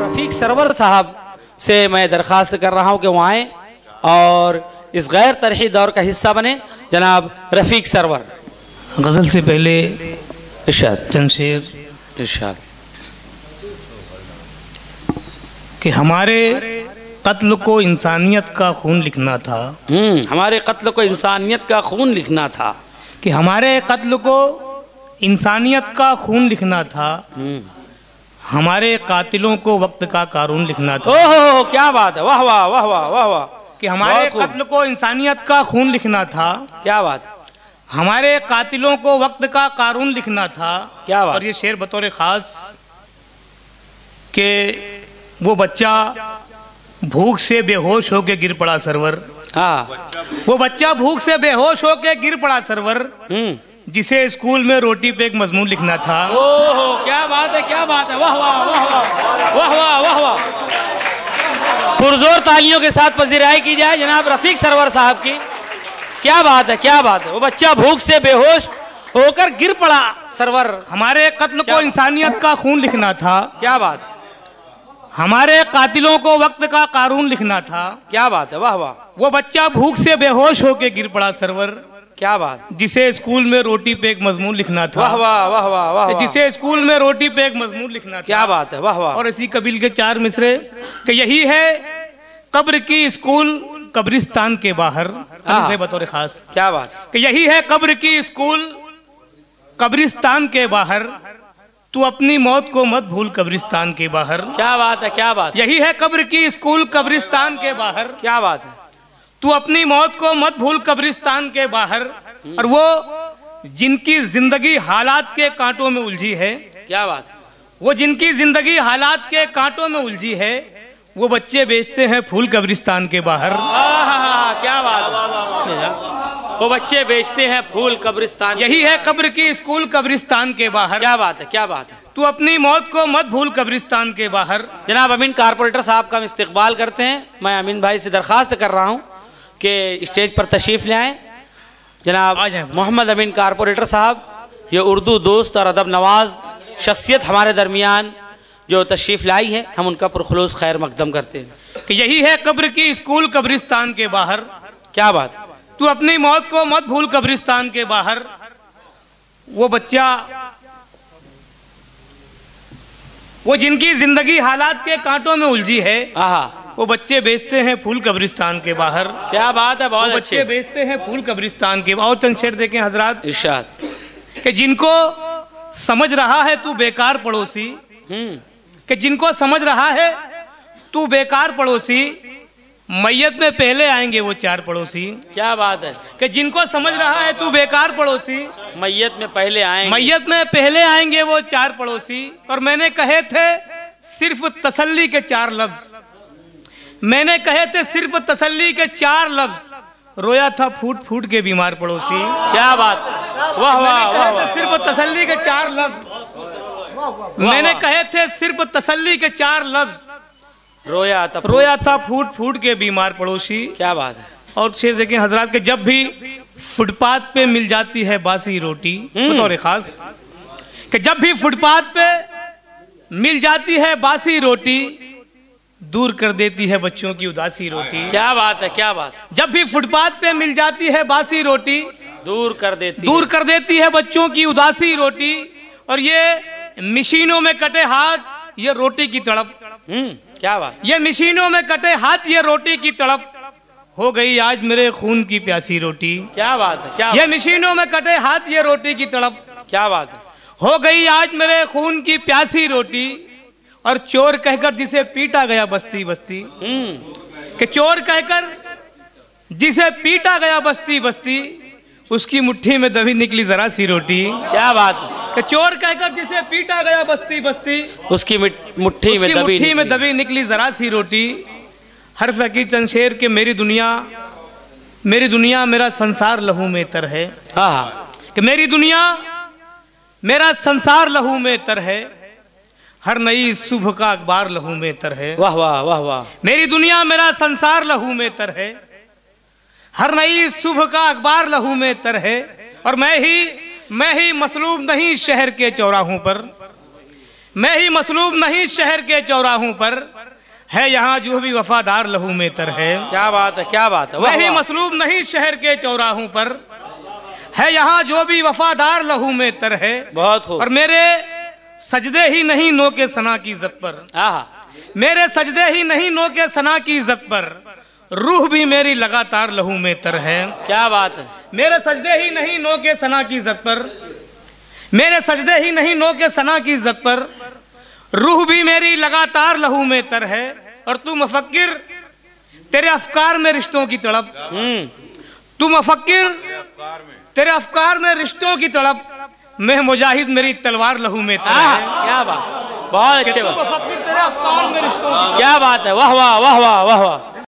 रफ़ीक server साहब से मैं दरख्वास्त कर रहा हूँ कि वो आएँ और इस गैर तरही दौर का हिस्सा बने। जनाब रफ़ीक सरवर। गज़ल से पहले इरशाद चंद शेर इरशाद। कि हमारे कत्ल को इंसानियत का खून लिखना था। हमारे कत्ल को इंसानियत का खून लिखना था। कि हमारे कत्ल को इंसानियत का खून लिखना था। हमारे कातिलों को वक्त का कानून लिखना था। ओहो क्या बात है, वाह वाह वाह वाह वाह वाह। कि हमारे कत्ल को इंसानियत का खून लिखना था। क्या बात। हमारे कातिलों को वक्त का कानून लिखना था। क्या बात। और ये शेर बतौर खास कि वो बच्चा भूख से बेहोश होके गिर पड़ा सरवर। हाँ, वो बच्चा भूख से बेहोश होके गिर पड़ा सरवर, जिसे स्कूल में रोटी पे एक मजमून लिखना था। ओहो क्या बात है, क्या बात है, वाह वाह वाह वाह वाह वाह वाह वाह। पुरजोर तालियों के साथ पजीराई की जाए जनाब रफ़ीक सरवर साहब की। क्या बात है, क्या बात है। वो बच्चा भूख से बेहोश होकर गिर पड़ा सरवर। हमारे कत्ल को इंसानियत का खून लिखना था। क्या बात। हमारे कातिलों को वक्त का कानून लिखना था। क्या बात है, वाह वाह। वो बच्चा भूख से बेहोश होके गिर पड़ा सरवर। क्या बात। जिसे स्कूल में रोटी पे एक मजमून लिखना था। वाह वाह वाह वाह वाह। जिसे स्कूल में रोटी पे एक मजमून लिखना था। क्या बात है, वाह वाह। और इसी कबील के 4 मिसरे कि यही है कब्र की स्कूल कब्रिस्तान के बाहर। बतौर खास क्या बात। कि यही है कब्र की स्कूल कब्रिस्तान के बाहर, तू अपनी मौत को मत भूल कब्रिस्तान के बाहर। क्या बात है, क्या बात। यही है कब्र की स्कूल कब्रिस्तान के बाहर। क्या बात है। तू अपनी मौत को मत भूल कब्रिस्तान के बाहर। और वो जिनकी जिंदगी हालात के कांटों में उलझी है। क्या बात। वो जिनकी जिंदगी हालात के कांटों में उलझी है, वो बच्चे बेचते हैं फूल कब्रिस्तान के बाहर। क्या बात। वो बच्चे बेचते हैं फूल कब्रिस्तान। यही है कब्र की स्कूल कब्रिस्तान के बाहर। क्या बात है, क्या बात है। तू अपनी मौत को मत भूल कब्रिस्तान के बाहर। जनाब अमीन कारपोरेटर साहब का हम इस्तकबाल करते हैं। मैं अमीन भाई से दरख्वास्त कर रहा हूँ कि स्टेज पर तशरीफ़ ले आएँ। जनाब मोहम्मद अमीन कारपोरेटर साहब, ये उर्दू दोस्त और अदब नवाज शख्सियत हमारे दरमियान जो तशरीफ़ लाई है, हम उनका पुरखुलूस खैर मकदम करते हैं। कि यही है कब्र की स्कूल कब्रिस्तान के बाहर। क्या बात। तू अपनी मौत को मत भूल कब्रिस्तान के बाहर। वो बच्चा, वो जिनकी जिंदगी हालात के कांटों में उलझी है, वो बच्चे बेचते हैं फूल कब्रिस्तान के बाहर। क्या बात है, बहुत बच्चे बेचते हैं फूल कब्रिस्तान के बाहर। और चंद शेर देखें हजरात। इरशाद। कि जिनको समझ रहा है तू बेकार पड़ोसी, कि जिनको समझ रहा है तू बेकार पड़ोसी, मैयत में पहले आएंगे वो 4 पड़ोसी। क्या बात है। कि जिनको समझ रहा है तू बेकार पड़ोसी, मैयत में पहले आएंगे। मैयत में पहले आएंगे वो 4 पड़ोसी। और मैंने कहे थे सिर्फ तसल्ली के 4 लफ्ज। मैंने कहे थे सिर्फ तसल्ली के 4 लफ्ज, रोया था फूट फूट के बीमार पड़ोसी। क्या बात। वाह वाह वाह। सिर्फ तसल्ली के 4 लफ्ज। मैंने कहे थे सिर्फ तसल्ली के 4 लफ्ज, रोया था फूट फूट के बीमार पड़ोसी। क्या बात है। और शेर देखें हजरात के, जब भी फुटपाथ पे मिल जाती है बासी रोटी, बतौर खास कि जब भी फुटपाथ पे मिल जाती है बासी रोटी, दूर कर देती है बच्चों की उदासी रोटी। क्या बात है, क्या बात। जब भी फुटपाथ पे मिल जाती है बासी रोटी, दूर कर देती है बच्चों की उदासी रोटी। और ये मशीनों में कटे हाथ, ये रोटी की तड़प। क्या बात। ये मशीनों में कटे हाथ, ये रोटी की तड़प, हो गई आज मेरे खून की प्यासी रोटी। क्या बात है, क्या। ये मशीनों में कटे हाथ, ये रोटी की तड़प। क्या बात है। हो गई आज मेरे खून की प्यासी रोटी। और चोर कहकर जिसे पीटा गया बस्ती बस्ती, कि चोर कहकर जिसे पीटा गया बस्ती बस्ती, उसकी मुट्ठी में दबी निकली जरा सी रोटी। क्या बात है। कि चोर कहकर जिसे पीटा गया बस्ती बस्ती, उसकी मुट्ठी में दबी निकली जरा सी रोटी। हर फकीर चंद शेर के, मेरी दुनिया मेरा संसार लहू में तर है। कि मेरी दुनिया मेरा संसार लहू में तर है, हर नई सुबह का अखबार लहू में तर है। वाह वाह वाह वाह। मेरी दुनिया मेरा संसार लहू में तर है, हर नई सुबह का अखबार लहू में तर है। और मैं ही मसलूब नहीं शहर के चौराहों पर, मैं ही मसलूब नहीं शहर के चौराहों पर, है यहाँ जो भी वफादार लहू में तर है। क्या बात है, क्या बात है। मैं ही मसलूब नहीं शहर के चौराहों पर, है यहाँ जो भी वफादार लहू में तर है। बहुत खूब। और मेरे सजदे ही नहीं नो के सना की इज्जत पर, मेरे सजदे ही नहीं नो के सना की इज्जत पर, रूह भी मेरी लगातार लहू में तर है। क्या बात है। मेरे सजदे ही नहीं नो के सना की इज्जत पर, मेरे सजदे ही नहीं नो के सना की इज्जत पर, रूह भी मेरी लगातार लहू में तर है। और तू मुफक्किर तेरे अफकार में रिश्तों की तड़प, तू मुफक्किर तेरे अफकार में रिश्तों की तड़प, मैं मुजाहिद मेरी तलवार लहू में तर है। क्या बात, बहुत अच्छे बात। मुफक्किर तेरे अफकार में रिश्तों की, क्या बात है, वाह वाह वाह वाह वाह वाह।